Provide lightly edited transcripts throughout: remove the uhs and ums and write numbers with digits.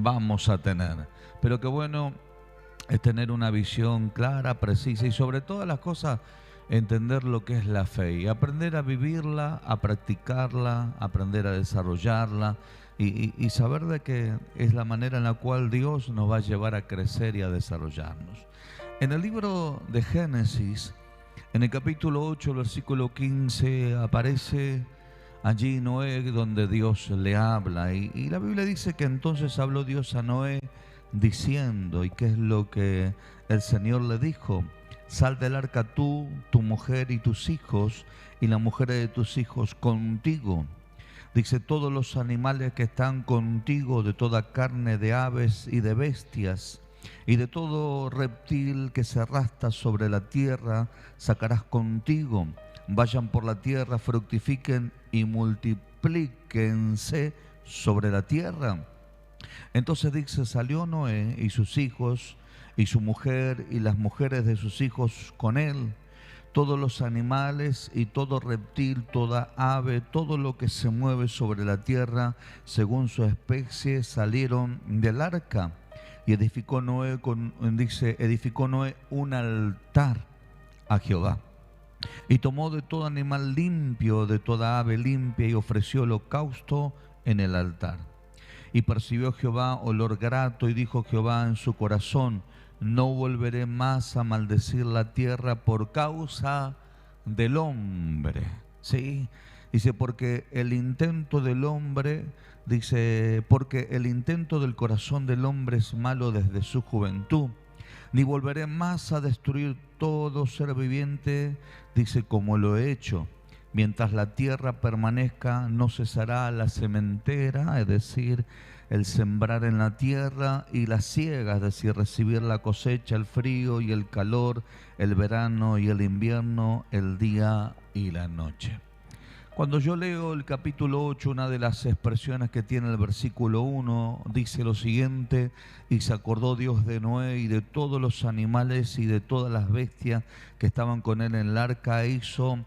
vamos a tener. Pero qué bueno es tener una visión clara, precisa y sobre todas las cosas entender lo que es la fe y aprender a vivirla, a practicarla, aprender a desarrollarla y saber de que es la manera en la cual Dios nos va a llevar a crecer y a desarrollarnos. En el libro de Génesis, en el capítulo 8, versículo 15, aparece allí Noé donde Dios le habla y la Biblia dice que entonces habló Dios a Noé diciendo, ¿y qué es lo que el Señor le dijo? Sal del arca tú, tu mujer y tus hijos, y la mujer de tus hijos contigo. Dice, todos los animales que están contigo, de toda carne de aves y de bestias, y de todo reptil que se arrastra sobre la tierra, sacarás contigo. Vayan por la tierra, fructifiquen y multiplíquense sobre la tierra. Entonces dice, salió Noé y sus hijos y su mujer y las mujeres de sus hijos con él, todos los animales y todo reptil, toda ave, todo lo que se mueve sobre la tierra, según su especie, salieron del arca. Y edificó Noé, edificó Noé un altar a Jehová. Y tomó de todo animal limpio, de toda ave limpia, y ofreció holocausto en el altar. Y percibió Jehová olor grato, y dijo Jehová en su corazón, no volveré más a maldecir la tierra por causa del hombre. ¿Sí? Dice, porque el intento del hombre, dice, porque el intento del corazón del hombre es malo desde su juventud. Ni volveré más a destruir todo ser viviente, dice, como lo he hecho. Mientras la tierra permanezca, no cesará la sementera, es decir, el sembrar en la tierra, y la siega, es decir, recibir la cosecha, el frío y el calor, el verano y el invierno, el día y la noche. Cuando yo leo el capítulo 8, una de las expresiones que tiene el versículo 1, dice lo siguiente, y se acordó Dios de Noé y de todos los animales y de todas las bestias que estaban con él en el arca, hizo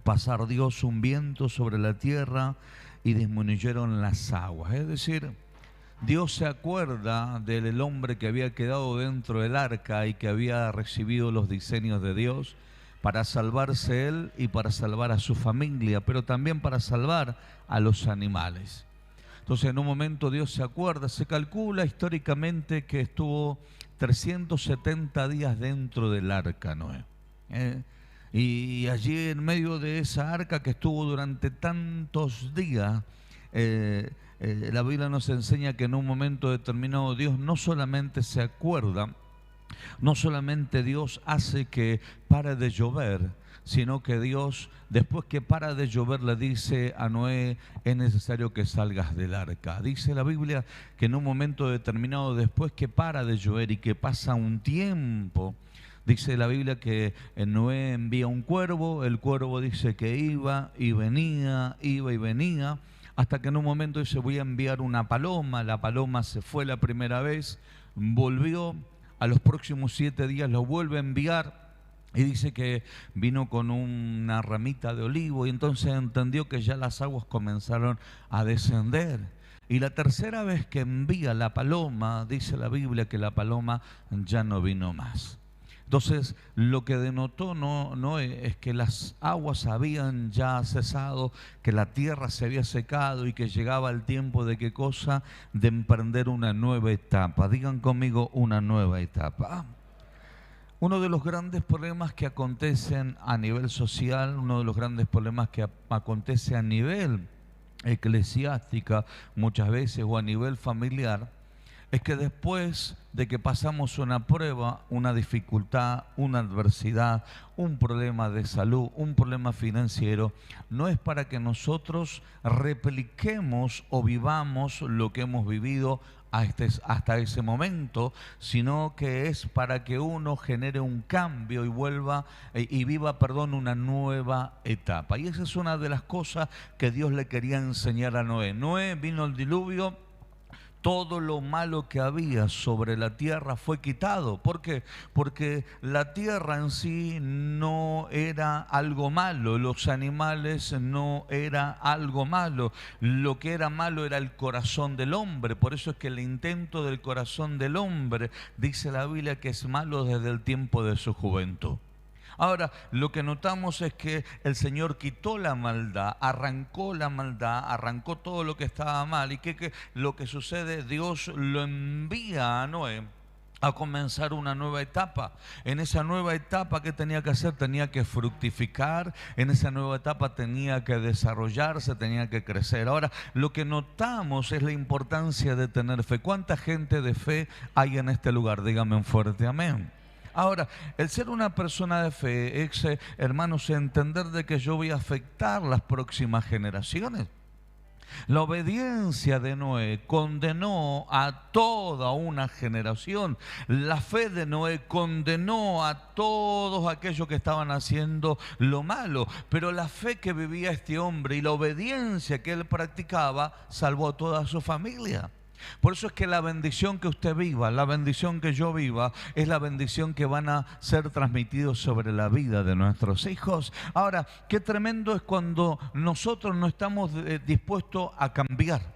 pasar Dios un viento sobre la tierra y disminuyeron las aguas. Es decir, Dios se acuerda del hombre que había quedado dentro del arca y que había recibido los diseños de Dios para salvarse él y para salvar a su familia, pero también para salvar a los animales. Entonces en un momento Dios se acuerda, se calcula históricamente que estuvo 370 días dentro del arca Noé. Y allí en medio de esa arca que estuvo durante tantos días, la Biblia nos enseña que en un momento determinado Dios no solamente se acuerda, no solamente Dios hace que pare de llover, sino que Dios, después que para de llover, le dice a Noé, es necesario que salgas del arca. Dice la Biblia que en un momento determinado, después que para de llover y que pasa un tiempo, dice la Biblia que Noé envía un cuervo, el cuervo dice que iba y venía, hasta que en un momento dice, voy a enviar una paloma. La paloma se fue la primera vez, volvió, a los próximos 7 días lo vuelve a enviar y dice que vino con una ramita de olivo y entonces entendió que ya las aguas comenzaron a descender. Y la tercera vez que envía la paloma, dice la Biblia que la paloma ya no vino más. Entonces, lo que denotó no es que las aguas habían ya cesado, que la tierra se había secado y que llegaba el tiempo de qué cosa, de emprender una nueva etapa. Digan conmigo, una nueva etapa. Uno de los grandes problemas que acontecen a nivel social, uno de los grandes problemas que acontece a nivel eclesiástica muchas veces o a nivel familiar, es que después de que pasamos una prueba, una dificultad, una adversidad, un problema de salud, un problema financiero, no es para que nosotros repliquemos o vivamos lo que hemos vivido hasta ese momento, sino que es para que uno genere un cambio y viva una nueva etapa. Y esa es una de las cosas que Dios le quería enseñar a Noé. Noé, vino el diluvio, todo lo malo que había sobre la tierra fue quitado. ¿Por qué? Porque la tierra en sí no era algo malo, los animales no era algo malo. Lo que era malo era el corazón del hombre. Por eso es que el intento del corazón del hombre, dice la Biblia, que es malo desde el tiempo de su juventud. Ahora, lo que notamos es que el Señor quitó la maldad, arrancó todo lo que estaba mal. ¿Y qué lo que sucede? Dios lo envía a Noé a comenzar una nueva etapa. En esa nueva etapa, ¿qué tenía que hacer? Tenía que fructificar, en esa nueva etapa tenía que desarrollarse, tenía que crecer. Ahora, lo que notamos es la importancia de tener fe. ¿Cuánta gente de fe hay en este lugar? Dígame un fuerte amén. Ahora, el ser una persona de fe es, hermanos, entender de que yo voy a afectar las próximas generaciones. La obediencia de Noé condenó a toda una generación. La fe de Noé condenó a todos aquellos que estaban haciendo lo malo. Pero la fe que vivía este hombre y la obediencia que él practicaba salvó a toda su familia. Por eso es que la bendición que usted viva, la bendición que yo viva, es la bendición que van a ser transmitidos sobre la vida de nuestros hijos. Ahora, qué tremendo es cuando nosotros no estamos dispuestos a cambiar.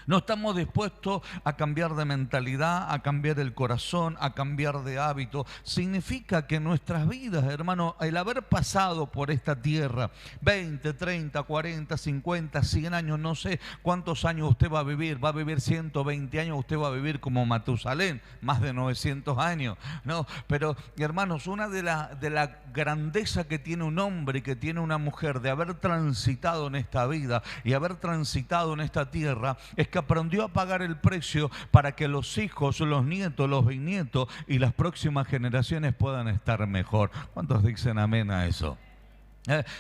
No estamos dispuestos a cambiar de mentalidad, a cambiar el corazón, a cambiar de hábito. Significa que nuestras vidas, hermano, el haber pasado por esta tierra, 20, 30, 40, 50, 100 años, no sé cuántos años usted va a vivir 120 años, usted va a vivir como Matusalén, más de 900 años. No, pero hermanos, una de la grandeza que tiene un hombre y que tiene una mujer de haber transitado en esta vida y haber transitado en esta tierra, es que aprendió a pagar el precio para que los hijos, los nietos, los bisnietos y las próximas generaciones puedan estar mejor. ¿Cuántos dicen amén a eso?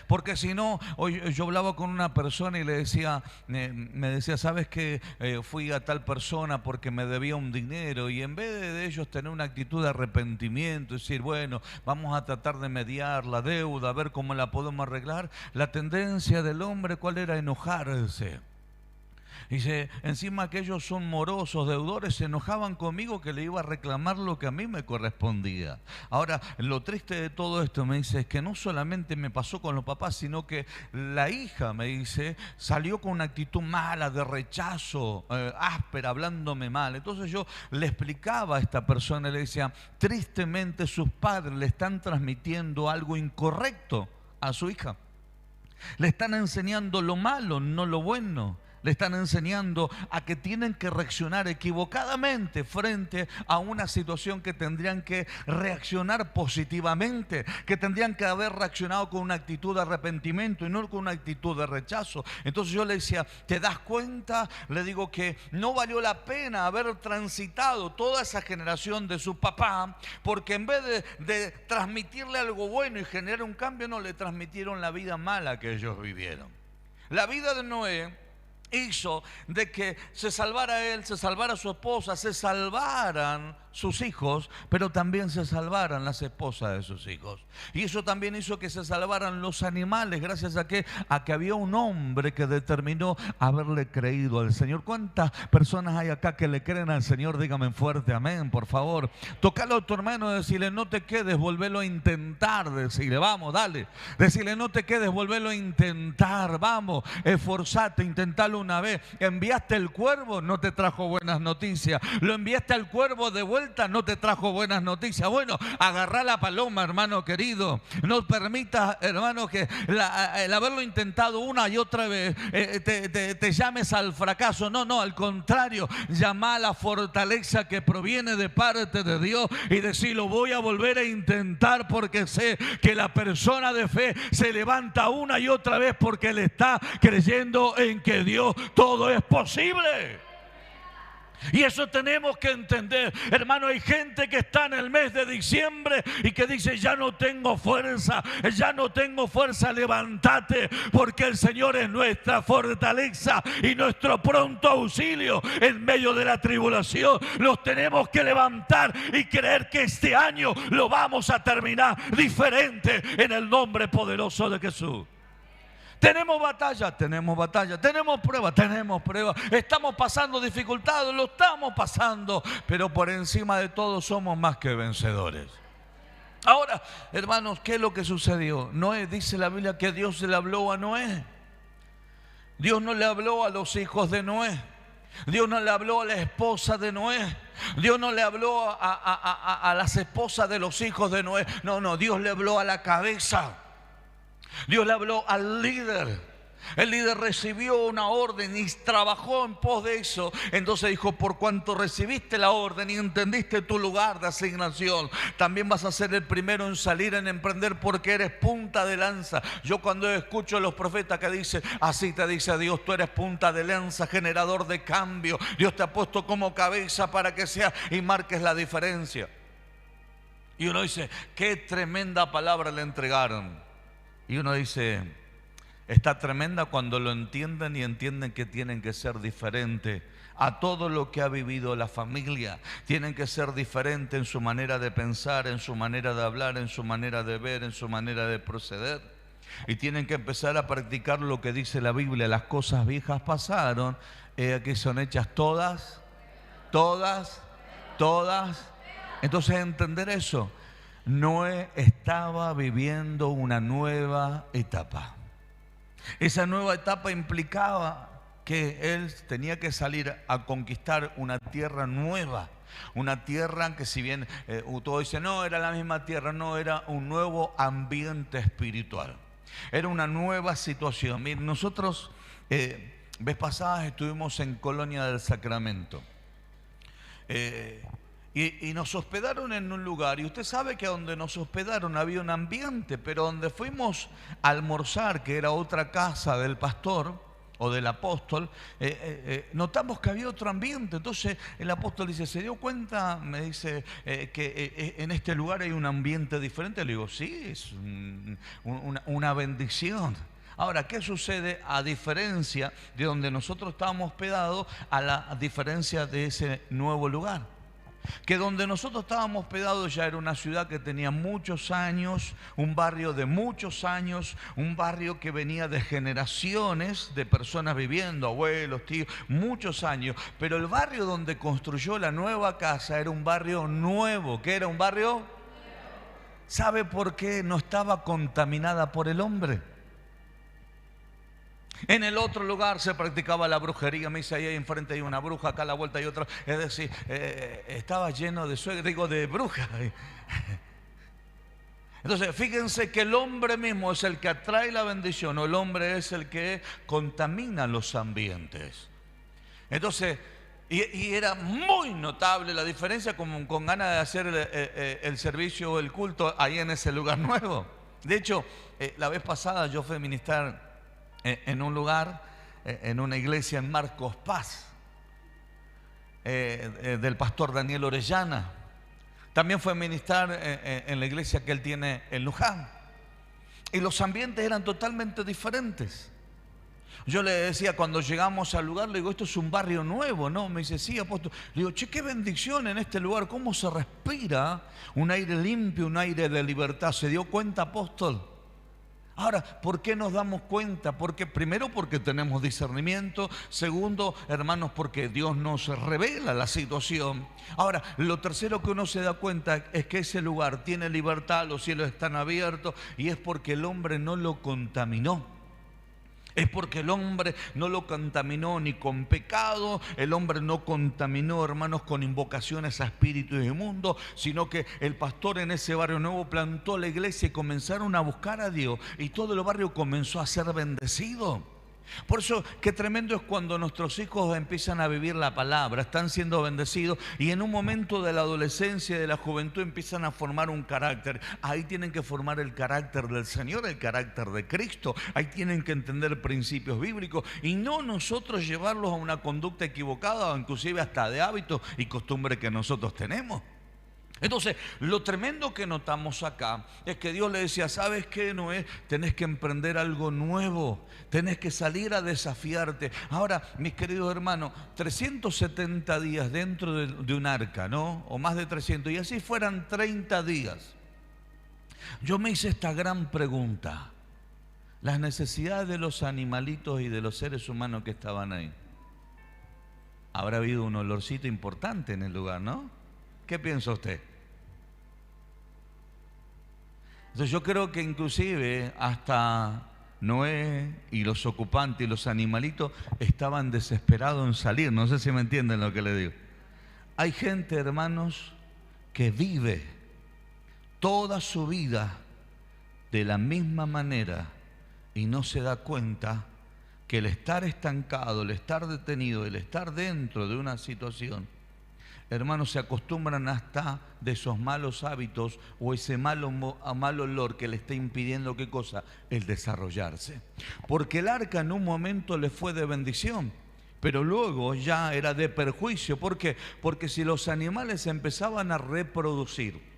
Porque si no, hoy yo hablaba con una persona y le decía, me decía, ¿sabes qué? Fui a tal persona porque me debía un dinero, y en vez de ellos tener una actitud de arrepentimiento, decir, bueno, vamos a tratar de mediar la deuda, a ver cómo la podemos arreglar, la tendencia del hombre, ¿cuál era? Enojarse. Dice, encima que ellos son morosos, deudores, se enojaban conmigo que le iba a reclamar lo que a mí me correspondía. Ahora, lo triste de todo esto, me dice, es que no solamente me pasó con los papás, sino que la hija, me dice, salió con una actitud mala, de rechazo, áspera, hablándome mal. Entonces yo le explicaba a esta persona, le decía, tristemente sus padres le están transmitiendo algo incorrecto a su hija. Le están enseñando lo malo, no lo bueno. Le están enseñando a que tienen que reaccionar equivocadamente frente a una situación que tendrían que reaccionar positivamente, que tendrían que haber reaccionado con una actitud de arrepentimiento y no con una actitud de rechazo. Entonces yo le decía, ¿te das cuenta? Le digo que no valió la pena haber transitado toda esa generación de su papá, porque en vez de transmitirle algo bueno y generar un cambio, no le transmitieron la vida mala que ellos vivieron. La vida de Noé hizo de que se salvara él, se salvara su esposa, se salvaran sus hijos, pero también se salvaran las esposas de sus hijos. Y eso también hizo que se salvaran los animales, gracias a que había un hombre que determinó haberle creído al Señor. ¿Cuántas personas hay acá que le creen al Señor? Dígame fuerte amén, por favor. Tocalo a tu hermano y decirle, no te quedes, volvelo a intentar. Decirle, vamos, dale. Decirle, no te quedes, volvelo a intentar. Vamos, esforzate, intentalo una vez. Enviaste el cuervo, no te trajo buenas noticias. Lo enviaste al cuervo de vuelta, no te trajo buenas noticias. Bueno, agarrá la paloma, hermano querido. No permitas, hermano, que el haberlo intentado una y otra vez te llames al fracaso. No, al contrario, llama a la fortaleza que proviene de parte de Dios y decir, lo voy a volver a intentar, porque sé que la persona de fe se levanta una y otra vez porque le está creyendo en que Dios todo es posible. Y eso tenemos que entender, hermano. Hay gente que está en el mes de diciembre y que dice, ya no tengo fuerza, levántate, porque el Señor es nuestra fortaleza y nuestro pronto auxilio en medio de la tribulación. Nos tenemos que levantar y creer que este año lo vamos a terminar diferente en el nombre poderoso de Jesús. Tenemos batalla, tenemos prueba, estamos pasando dificultades, lo estamos pasando, pero por encima de todo somos más que vencedores. Ahora, hermanos, ¿qué es lo que sucedió? Noé, dice la Biblia que Dios le habló a Noé. Dios no le habló a los hijos de Noé. Dios no le habló a la esposa de Noé. Dios no le habló a las esposas de los hijos de Noé. No, Dios le habló a la cabeza. Dios le habló al líder. El líder recibió una orden y trabajó en pos de eso. Entonces dijo, por cuanto recibiste la orden y entendiste tu lugar de asignación, también vas a ser el primero en salir, en emprender, porque eres punta de lanza. Yo cuando escucho a los profetas que dicen, así te dice Dios, tú eres punta de lanza, generador de cambio. Dios te ha puesto como cabeza para que seas y marques la diferencia. Y uno dice, qué tremenda palabra le entregaron. Y uno dice, está tremenda cuando lo entienden y entienden que tienen que ser diferentes a todo lo que ha vivido la familia. Tienen que ser diferentes en su manera de pensar, en su manera de hablar, en su manera de ver, en su manera de proceder. Y tienen que empezar a practicar lo que dice la Biblia. Las cosas viejas pasaron, aquí son hechas todas. Entonces entender eso. Noé estaba viviendo una nueva etapa. Esa nueva etapa implicaba que él tenía que salir a conquistar una tierra nueva. Una tierra que, si bien todos dicen, no, era la misma tierra, no, era un nuevo ambiente espiritual. Era una nueva situación. Miren, nosotros, vez pasadas estuvimos en Colonia del Sacramento. Y nos hospedaron en un lugar, y usted sabe que donde nos hospedaron había un ambiente, pero donde fuimos a almorzar, que era otra casa del pastor o del apóstol, notamos que había otro ambiente. Entonces el apóstol dice, ¿se dio cuenta? Me dice que en este lugar hay un ambiente diferente. Le digo, sí, es una bendición. Ahora, ¿qué sucede a diferencia de donde nosotros estábamos hospedados, a la diferencia de ese nuevo lugar? Que donde nosotros estábamos hospedados ya era una ciudad que tenía muchos años, un barrio de muchos años, un barrio que venía de generaciones de personas viviendo, abuelos, tíos, muchos años. Pero el barrio donde construyó la nueva casa era un barrio nuevo. ¿Qué era un barrio? ¿Sabe por qué no estaba contaminada por el hombre? En el otro lugar se practicaba la brujería. Me dice, ahí enfrente hay una bruja, acá a la vuelta hay otra. Es decir, estaba lleno de brujas. Entonces, fíjense que el hombre mismo es el que atrae la bendición, o el hombre es el que contamina los ambientes. Entonces, y era muy notable la diferencia con ganas de hacer el servicio o el culto ahí en ese lugar nuevo. De hecho, la vez pasada yo fui a ministrar en un lugar, en una iglesia en Marcos Paz, del pastor Daniel Orellana. También fue a ministrar en la iglesia que él tiene en Luján. Y los ambientes eran totalmente diferentes. Yo le decía cuando llegamos al lugar, le digo, esto es un barrio nuevo, ¿no? Me dice, sí, apóstol. Le digo, che, qué bendición en este lugar, cómo se respira un aire limpio, un aire de libertad. ¿Se dio cuenta, apóstol? Ahora, ¿por qué nos damos cuenta? Primero, porque tenemos discernimiento. Segundo, hermanos, porque Dios nos revela la situación. Ahora, lo tercero que uno se da cuenta es que ese lugar tiene libertad, los cielos están abiertos, y es porque el hombre no lo contaminó. Es porque el hombre no lo contaminó ni con pecado, el hombre no contaminó, hermanos, con invocaciones a espíritus inmundos, sino que el pastor en ese barrio nuevo plantó la iglesia y comenzaron a buscar a Dios, y todo el barrio comenzó a ser bendecido. Por eso, qué tremendo es cuando nuestros hijos empiezan a vivir la palabra, están siendo bendecidos, y en un momento de la adolescencia y de la juventud empiezan a formar un carácter. Ahí tienen que formar el carácter del Señor, el carácter de Cristo. Ahí tienen que entender principios bíblicos y no nosotros llevarlos a una conducta equivocada o inclusive hasta de hábitos y costumbres que nosotros tenemos. Entonces, lo tremendo que notamos acá es que Dios le decía, ¿sabes qué, Noé? Tenés que emprender algo nuevo, tenés que salir a desafiarte. Ahora, mis queridos hermanos, 370 días dentro de un arca, ¿no? O más de 300, y así fueran 30 días. Yo me hice esta gran pregunta. las necesidades de los animalitos y de los seres humanos que estaban ahí. Habrá habido un olorcito importante en el lugar, ¿no? ¿Qué piensa usted? Entonces yo creo que inclusive hasta Noé y los ocupantes y los animalitos estaban desesperados en salir. No sé si me entienden lo que le digo. Hay gente, hermanos, que vive toda su vida de la misma manera y no se da cuenta que el estar estancado, el estar detenido, el estar dentro de una situación, hermanos, se acostumbran hasta de esos malos hábitos o ese mal olor que le está impidiendo, ¿qué cosa? El desarrollarse. Porque el arca en un momento le fue de bendición, pero luego ya era de perjuicio. ¿Por qué? Porque si los animales empezaban a reproducir,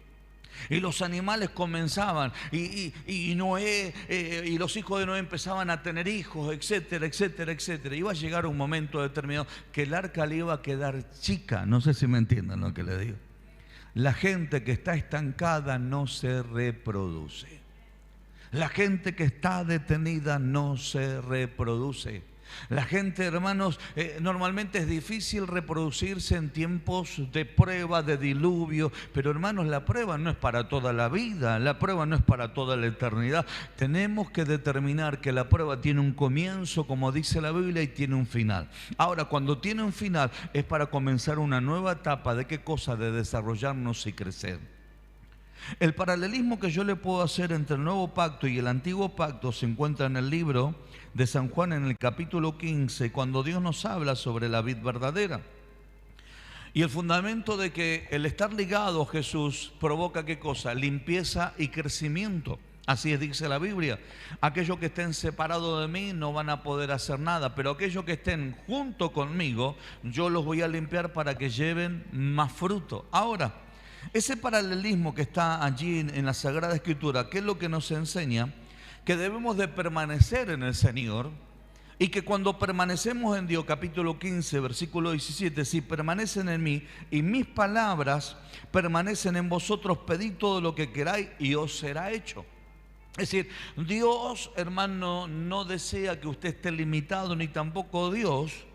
y los animales comenzaban, y Noé y los hijos de Noé empezaban a tener hijos, etcétera, etcétera, etcétera. Iba a llegar un momento determinado que el arca le iba a quedar chica. No sé si me entienden lo que le digo. La gente que está estancada no se reproduce. La gente que está detenida no se reproduce. La gente, hermanos, normalmente es difícil reproducirse en tiempos de prueba, de diluvio, pero hermanos, la prueba no es para toda la vida, la prueba no es para toda la eternidad. Tenemos que determinar que la prueba tiene un comienzo, como dice la Biblia, y tiene un final. Ahora, cuando tiene un final, es para comenzar una nueva etapa de qué cosa, de desarrollarnos y crecer. El paralelismo que yo le puedo hacer entre el nuevo pacto y el antiguo pacto se encuentra en el libro de San Juan, en el capítulo 15, cuando Dios nos habla sobre la vid verdadera. Y el fundamento de que el estar ligado a Jesús provoca ¿qué cosa? Limpieza y crecimiento. Así dice la Biblia. Aquellos que estén separados de mí no van a poder hacer nada, pero aquellos que estén junto conmigo, yo los voy a limpiar para que lleven más fruto. Ahora, ese paralelismo que está allí en la Sagrada Escritura, ¿qué es lo que nos enseña? Que debemos de permanecer en el Señor, y que cuando permanecemos en Dios, capítulo 15, versículo 17, si permanecen en mí y mis palabras permanecen en vosotros, pedid todo lo que queráis y os será hecho. Es decir, Dios, hermano, no desea que usted esté limitado, ni tampoco Dios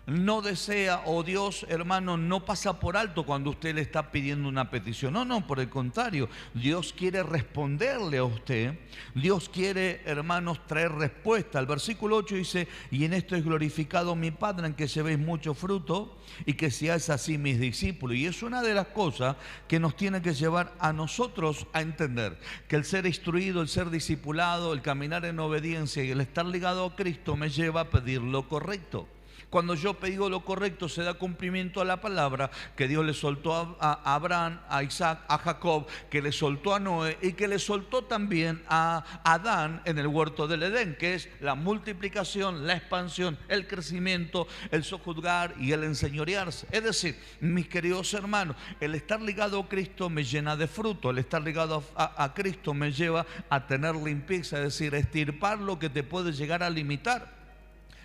no desea, o Dios, hermano, no pasa por alto cuando usted le está pidiendo una petición. No, por el contrario, Dios quiere responderle a usted. Dios quiere, hermanos, traer respuesta. El versículo 8 dice: y en esto es glorificado mi Padre, en que llevéis mucho fruto y que seáis así mis discípulos. Y es una de las cosas que nos tiene que llevar a nosotros a entender que el ser instruido, el ser discipulado, el caminar en obediencia y el estar ligado a Cristo me lleva a pedir lo correcto. Cuando yo pido lo correcto, se da cumplimiento a la palabra que Dios le soltó a Abraham, a Isaac, a Jacob, que le soltó a Noé y que le soltó también a Adán en el huerto del Edén, que es la multiplicación, la expansión, el crecimiento, el sojuzgar y el enseñorearse. Es decir, mis queridos hermanos, el estar ligado a Cristo me llena de fruto, el estar ligado a Cristo me lleva a tener limpieza, es decir, extirpar lo que te puede llegar a limitar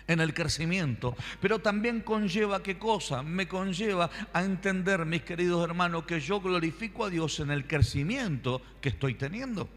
en el crecimiento. Pero también conlleva, ¿qué cosa? Me conlleva a entender, mis queridos hermanos, que yo glorifico a Dios en el crecimiento que estoy teniendo.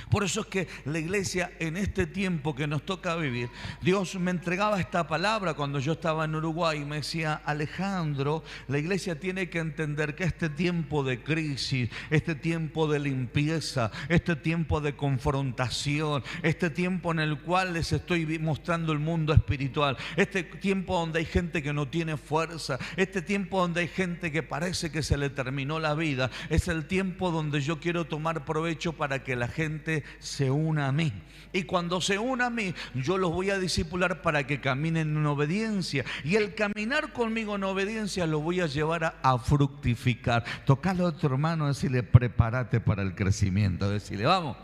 Por eso es que la iglesia, en este tiempo que nos toca vivir, Dios me entregaba esta palabra cuando yo estaba en Uruguay y me decía: Alejandro, la iglesia tiene que entender que este tiempo de crisis, este tiempo de limpieza, este tiempo de confrontación, este tiempo en el cual les estoy mostrando el mundo espiritual, este tiempo donde hay gente que no tiene fuerza, este tiempo donde hay gente que parece que se le terminó la vida, es el tiempo donde yo quiero tomar provecho para que la gente se una a mí. Y cuando se una a mí, yo los voy a discipular para que caminen en obediencia. Y el caminar conmigo en obediencia lo voy a llevar a fructificar. Tocale a otro hermano, decirle: prepárate para el crecimiento. Decirle: vamos,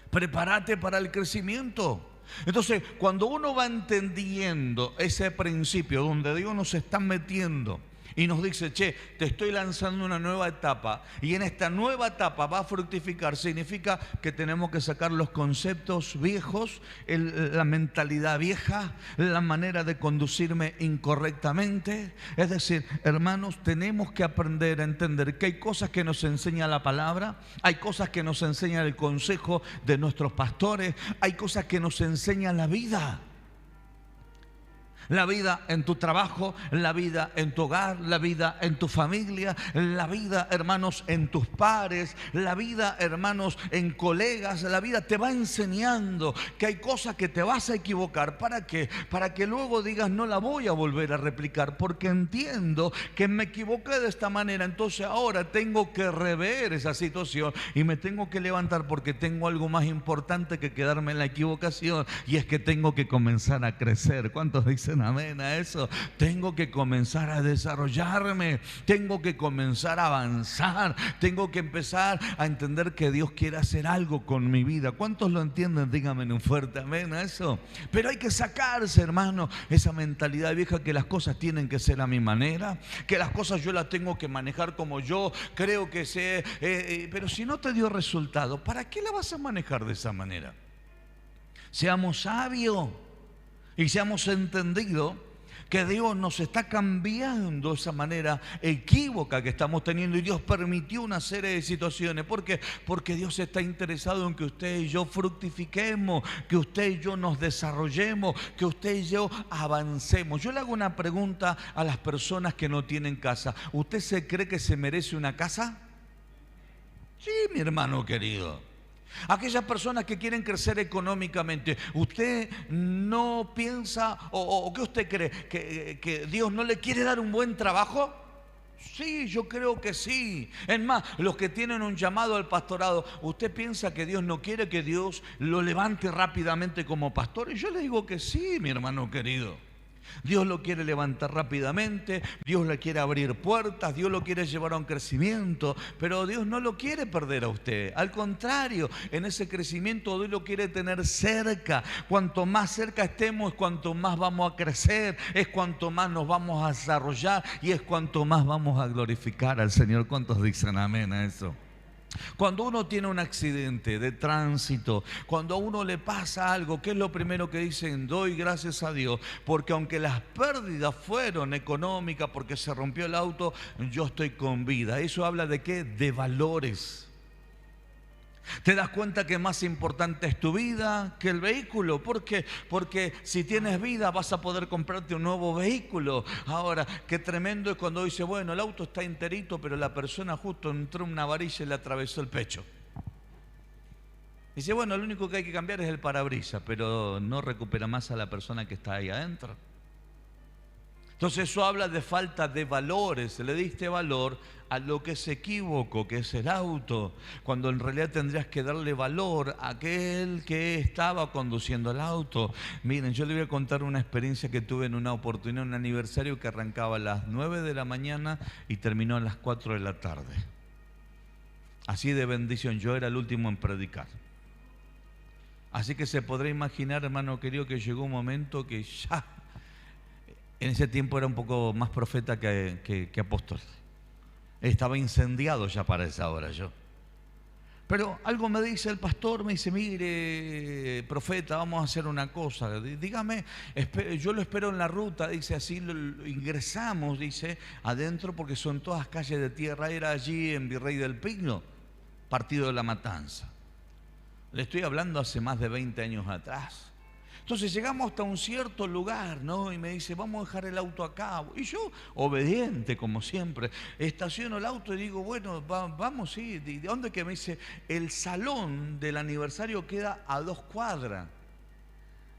prepárate para el crecimiento. Entonces, cuando uno va entendiendo ese principio donde Dios nos está metiendo Y nos dice, che, te estoy lanzando una nueva etapa. Y en esta nueva etapa va a fructificar. Significa que tenemos que sacar los conceptos viejos, la mentalidad vieja, la manera de conducirme incorrectamente. Es decir, hermanos, tenemos que aprender a entender que hay cosas que nos enseña la palabra, hay cosas que nos enseña el consejo de nuestros pastores, hay cosas que nos enseña la vida. La vida en tu trabajo, la vida en tu hogar, la vida en tu familia, la vida, hermanos, en tus pares, la vida, hermanos, en colegas. La vida te va enseñando que hay cosas que te vas a equivocar. ¿Para qué? Para que luego digas, no la voy a volver a replicar, porque entiendo que me equivoqué de esta manera. Entonces ahora tengo que rever esa situación y me tengo que levantar, porque tengo algo más importante que quedarme en la equivocación, y es que tengo que comenzar a crecer. ¿Cuántos dicen amén a eso? Tengo que comenzar a desarrollarme, tengo que comenzar a avanzar, tengo que empezar a entender que Dios quiere hacer algo con mi vida. ¿Cuántos lo entienden? Díganme un fuerte amén a eso. Pero hay que sacarse, hermano, esa mentalidad vieja que las cosas tienen que ser a mi manera, que las cosas yo las tengo que manejar como yo creo que sé. Pero si no te dio resultado, ¿para qué la vas a manejar de esa manera? Seamos sabios y seamos entendidos que Dios nos está cambiando esa manera equívoca que estamos teniendo, y Dios permitió una serie de situaciones. ¿Por qué? Porque Dios está interesado en que usted y yo fructifiquemos, que usted y yo nos desarrollemos, que usted y yo avancemos. Yo le hago una pregunta a las personas que no tienen casa. ¿Usted se cree que se merece una casa? Sí, mi hermano querido. Aquellas personas que quieren crecer económicamente, ¿usted no piensa o qué usted cree? ¿Que Dios no le quiere dar un buen trabajo? Sí, yo creo que sí. Es más, los que tienen un llamado al pastorado, ¿usted piensa que Dios no quiere que Dios lo levante rápidamente como pastor? Y yo le digo que sí, mi hermano querido. Dios lo quiere levantar rápidamente, Dios le quiere abrir puertas, Dios lo quiere llevar a un crecimiento, pero Dios no lo quiere perder a usted. Al contrario, en ese crecimiento Dios lo quiere tener cerca. Cuanto más cerca estemos, cuanto más vamos a crecer, es cuanto más nos vamos a desarrollar y es cuanto más vamos a glorificar al Señor. ¿Cuántos dicen amén a eso? Cuando uno tiene un accidente de tránsito, cuando a uno le pasa algo, ¿qué es lo primero que dicen? Doy gracias a Dios, porque aunque las pérdidas fueron económicas, porque se rompió el auto, yo estoy con vida. ¿Eso habla de qué? De valores. ¿Te das cuenta que más importante es tu vida que el vehículo? ¿Por qué? Porque si tienes vida vas a poder comprarte un nuevo vehículo. Ahora, qué tremendo es cuando dice, bueno, el auto está enterito, pero la persona justo entró en una varilla y le atravesó el pecho. Dice, bueno, lo único que hay que cambiar es el parabrisas, pero no recupera más a la persona que está ahí adentro. Entonces eso habla de falta de valores. Le diste valor a lo que se equivocó, que es el auto, cuando en realidad tendrías que darle valor a aquel que estaba conduciendo el auto. Miren, yo le voy a contar una experiencia que tuve en una oportunidad, un aniversario que arrancaba a las 9 de la mañana y terminó a las 4 de la tarde. Así de bendición, yo era el último en predicar. Así que se podrá imaginar, hermano querido, que llegó un momento que ya... En ese tiempo era un poco más profeta que apóstol. Estaba incendiado ya para esa hora yo. Pero algo me dice el pastor, me dice, mire, profeta, vamos a hacer una cosa. Dígame, yo lo espero en la ruta, dice, así lo ingresamos, dice, adentro, porque son todas calles de tierra. Era allí en Virrey del Pino, partido de La Matanza. Le estoy hablando hace más de 20 años atrás. Entonces llegamos hasta un cierto lugar, ¿no? Y me dice, vamos a dejar el auto acá. Y yo, obediente como siempre, estaciono el auto y digo, bueno, vamos, sí. ¿De dónde que? Me dice, el salón del aniversario queda a 2 cuadras.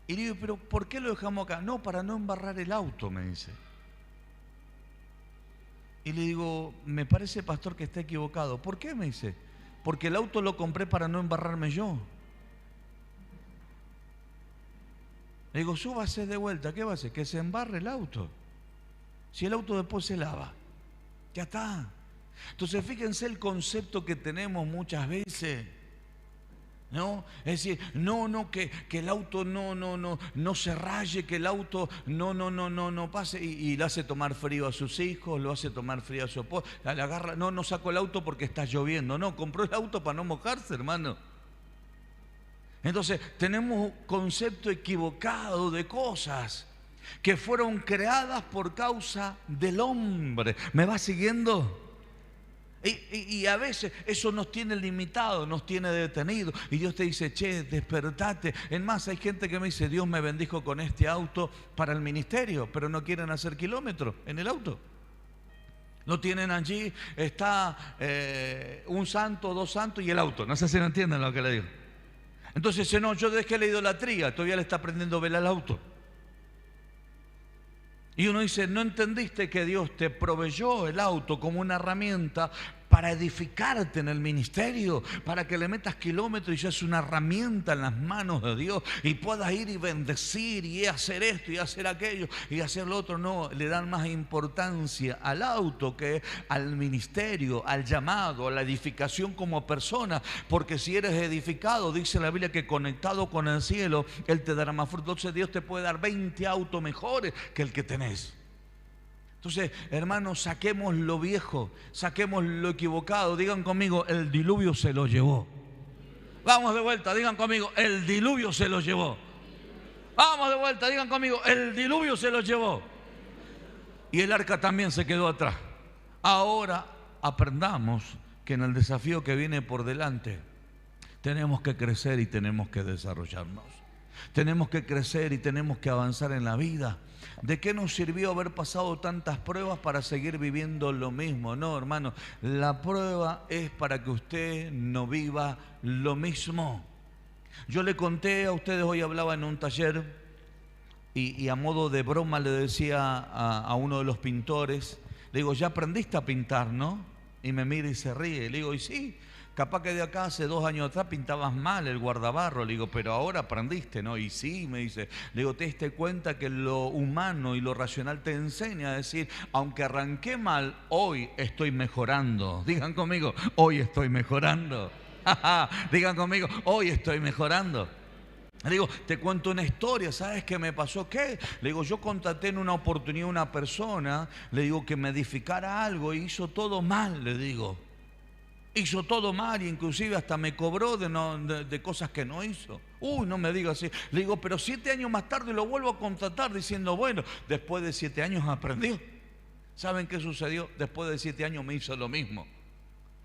Y le digo, pero ¿por qué lo dejamos acá? No, para no embarrar el auto, me dice. Y le digo, me parece, pastor, que está equivocado. ¿Por qué? Me dice, porque el auto lo compré para no embarrarme yo. Le digo, súbase de vuelta. ¿Qué va a hacer? Que se embarre el auto. Si el auto después se lava, ya está. Entonces fíjense el concepto que tenemos muchas veces. ¿no? Es decir, que el auto no se raye, que el auto no pase, y le hace tomar frío a sus hijos, lo hace tomar frío a su esposa, le agarra, no saco el auto porque está lloviendo, no, compró el auto para no mojarse, hermano. Entonces, tenemos un concepto equivocado de cosas que fueron creadas por causa del hombre. ¿Me va siguiendo? Y a veces eso nos tiene limitado, nos tiene detenido. Y Dios te dice, che, despertate. Es más, hay gente que me dice, Dios me bendijo con este auto para el ministerio, pero no quieren hacer kilómetros en el auto. Lo tienen allí, está un santo, dos santos y el auto. No sé si me entienden lo que le digo. Entonces dice, no, yo dejé la idolatría, todavía le está aprendiendo a velar el auto. Y uno dice, ¿no entendiste que Dios te proveyó el auto como una herramienta para edificarte en el ministerio, para que le metas kilómetros y seas una herramienta en las manos de Dios y puedas ir y bendecir y hacer esto y hacer aquello y hacer lo otro? No, le dan más importancia al auto que al ministerio, al llamado, a la edificación como persona, porque si eres edificado, dice la Biblia que conectado con el cielo, Él te dará más fruto. Entonces Dios te puede dar 20 autos mejores que el que tenés. Entonces, hermanos, saquemos lo viejo, saquemos lo equivocado. Digan conmigo, el diluvio se lo llevó. Vamos de vuelta, digan conmigo, el diluvio se lo llevó. Vamos de vuelta, digan conmigo, el diluvio se lo llevó. Y el arca también se quedó atrás. Ahora aprendamos que en el desafío que viene por delante tenemos que crecer y tenemos que desarrollarnos. Tenemos que crecer y tenemos que avanzar en la vida. ¿De qué nos sirvió haber pasado tantas pruebas para seguir viviendo lo mismo? No, hermano, la prueba es para que usted no viva lo mismo. Yo le conté a ustedes, hoy hablaba en un taller y a modo de broma le decía a uno de los pintores, le digo, ya aprendiste a pintar, ¿no? Y me mira y se ríe. Le digo, y sí, capaz que de acá hace 2 años atrás pintabas mal el guardabarro. Le digo, pero ahora aprendiste, ¿no? Y sí, me dice. Le digo, te diste cuenta que lo humano y lo racional te enseña a decir, aunque arranqué mal, hoy estoy mejorando. Digan conmigo, hoy estoy mejorando. Digan conmigo, hoy estoy mejorando. Le digo, te cuento una historia, ¿sabes qué me pasó? ¿Qué? Le digo, yo contraté en una oportunidad a una persona, le digo que me edificara algo y hizo todo mal, le digo. Hizo todo mal y inclusive hasta me cobró de cosas que no hizo. Uy, no me diga así. Le digo, pero 7 años más tarde lo vuelvo a contratar diciendo, bueno, después de 7 años aprendió. ¿Saben qué sucedió? Después de 7 años me hizo lo mismo.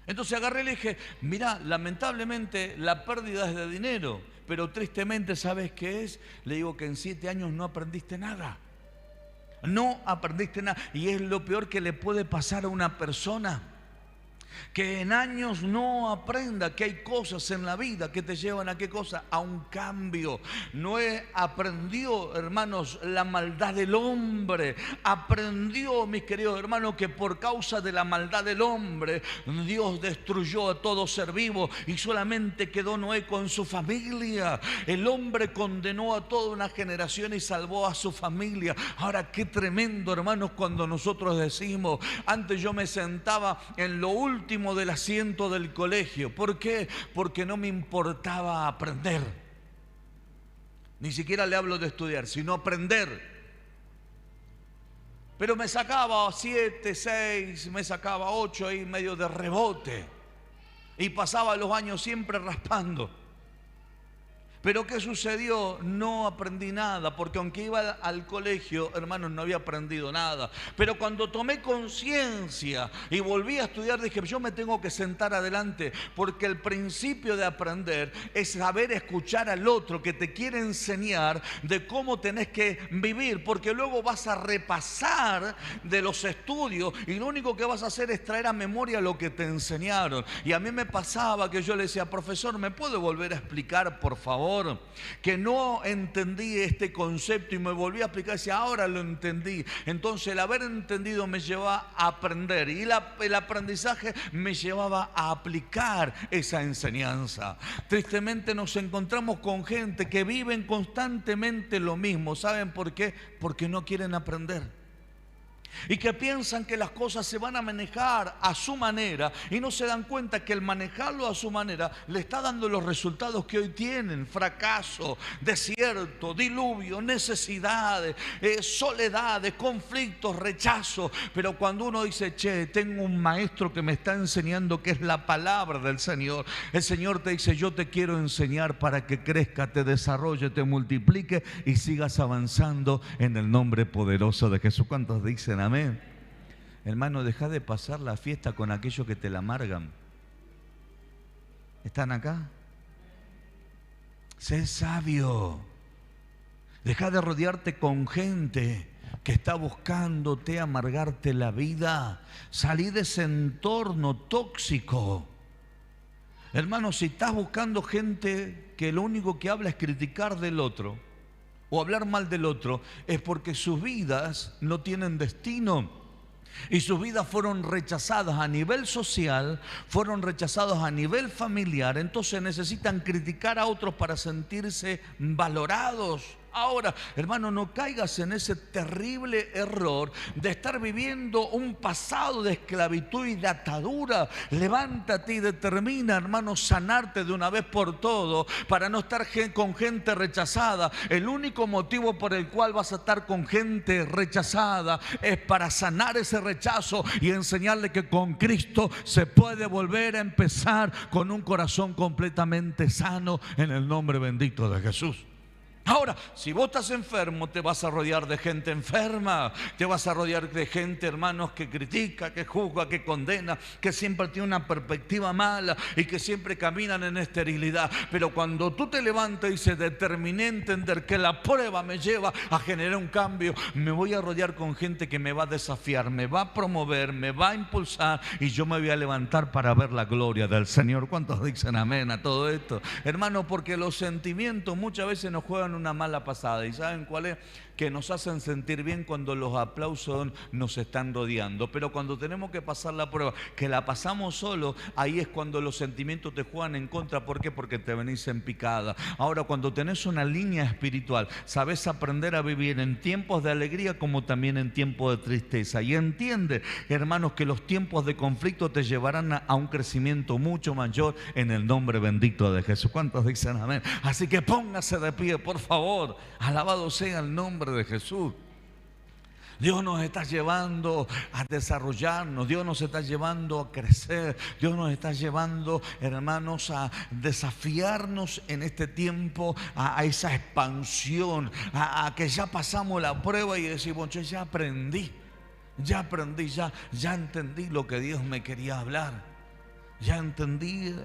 Entonces agarré y le dije, mirá, lamentablemente la pérdida es de dinero, pero tristemente, ¿sabes qué es? Le digo que en 7 años no aprendiste nada. No aprendiste nada. Y es lo peor que le puede pasar a una persona, que en años no aprenda que hay cosas en la vida que te llevan a qué cosa, a un cambio. Noé aprendió, hermanos, la maldad del hombre. Aprendió, mis queridos hermanos, que por causa de la maldad del hombre Dios destruyó a todo ser vivo y solamente quedó Noé con su familia. El hombre condenó a toda una generación y salvó a su familia. Ahora qué tremendo, hermanos, cuando nosotros decimos, antes yo me sentaba en lo último del asiento del colegio. ¿Por qué? Porque no me importaba aprender. Ni siquiera le hablo de estudiar, sino aprender. Pero me sacaba 7, 6, me sacaba 8 ahí medio de rebote. Y pasaba los años siempre raspando. Pero ¿qué sucedió? No aprendí nada, porque aunque iba al colegio, hermanos, no había aprendido nada. Pero cuando tomé conciencia y volví a estudiar, dije, yo me tengo que sentar adelante, porque el principio de aprender es saber escuchar al otro que te quiere enseñar de cómo tenés que vivir, porque luego vas a repasar de los estudios y lo único que vas a hacer es traer a memoria lo que te enseñaron. Y a mí me pasaba que yo le decía, profesor, ¿me puede volver a explicar, por favor? Que no entendí este concepto y me volví a explicar y decía, ahora lo entendí. Entonces el haber entendido me llevaba a aprender y el aprendizaje me llevaba a aplicar esa enseñanza. Tristemente nos encontramos con gente que viven constantemente lo mismo. ¿Saben por qué? Porque no quieren aprender. y que piensan que las cosas se van a manejar a su manera y no se dan cuenta que el manejarlo a su manera le está dando los resultados que hoy tienen: fracaso, desierto, diluvio, necesidades, soledades, conflictos, rechazo. Pero cuando uno dice: che, tengo un maestro que me está enseñando, que es la palabra del Señor, el Señor te dice: yo te quiero enseñar para que crezca, te desarrolle, te multiplique y sigas avanzando en el nombre poderoso de Jesús. ¿Cuántos dicen amén? Hermano, deja de pasar la fiesta con aquellos que te la amargan. ¿Están acá? Sé sabio. Deja de rodearte con gente que está buscándote amargarte la vida. Salí de ese entorno tóxico. Hermano, si estás buscando gente que lo único que habla es criticar del otro o hablar mal del otro, es porque sus vidas no tienen destino. Y sus vidas fueron rechazadas a nivel social, fueron rechazadas a nivel familiar. Entonces necesitan criticar a otros para sentirse valorados. Ahora, hermano, no caigas en ese terrible error de estar viviendo un pasado de esclavitud y de atadura. Levántate y determina, hermano, sanarte de una vez por todo para no estar con gente rechazada. El único motivo por el cual vas a estar con gente rechazada es para sanar ese rechazo y enseñarle que con Cristo se puede volver a empezar con un corazón completamente sano en el nombre bendito de Jesús. Ahora, si vos estás enfermo, te vas a rodear de gente enferma, te vas a rodear de gente, hermanos, que critica, que juzga, que condena, que siempre tiene una perspectiva mala y que siempre caminan en esterilidad. Pero cuando tú te levantas y dices: determiné a entender que la prueba me lleva a generar un cambio, me voy a rodear con gente que me va a desafiar, me va a promover, me va a impulsar, y yo me voy a levantar para ver la gloria del Señor. ¿Cuántos dicen amén a todo esto? Hermano, porque los sentimientos muchas veces nos juegan una mala pasada. ¿Y saben cuál es? Que nos hacen sentir bien cuando los aplausos nos están rodeando, pero cuando tenemos que pasar la prueba, que la pasamos solo, ahí es cuando los sentimientos te juegan en contra. ¿Por qué? Porque te venís en picada. Ahora, cuando tenés una línea espiritual, sabes aprender a vivir en tiempos de alegría como también en tiempos de tristeza, y entiende, hermanos, que los tiempos de conflicto te llevarán a un crecimiento mucho mayor en el nombre bendito de Jesús. ¿Cuántos dicen amén? Así que póngase de pie, por favor. Alabado sea el nombre de Jesús. Dios nos está llevando a desarrollarnos, Dios nos está llevando a crecer, Dios nos está llevando, hermanos, a desafiarnos en este tiempo, a esa expansión, a que ya pasamos la prueba y decimos: yo ya aprendí, ya entendí lo que Dios me quería hablar, ya entendí,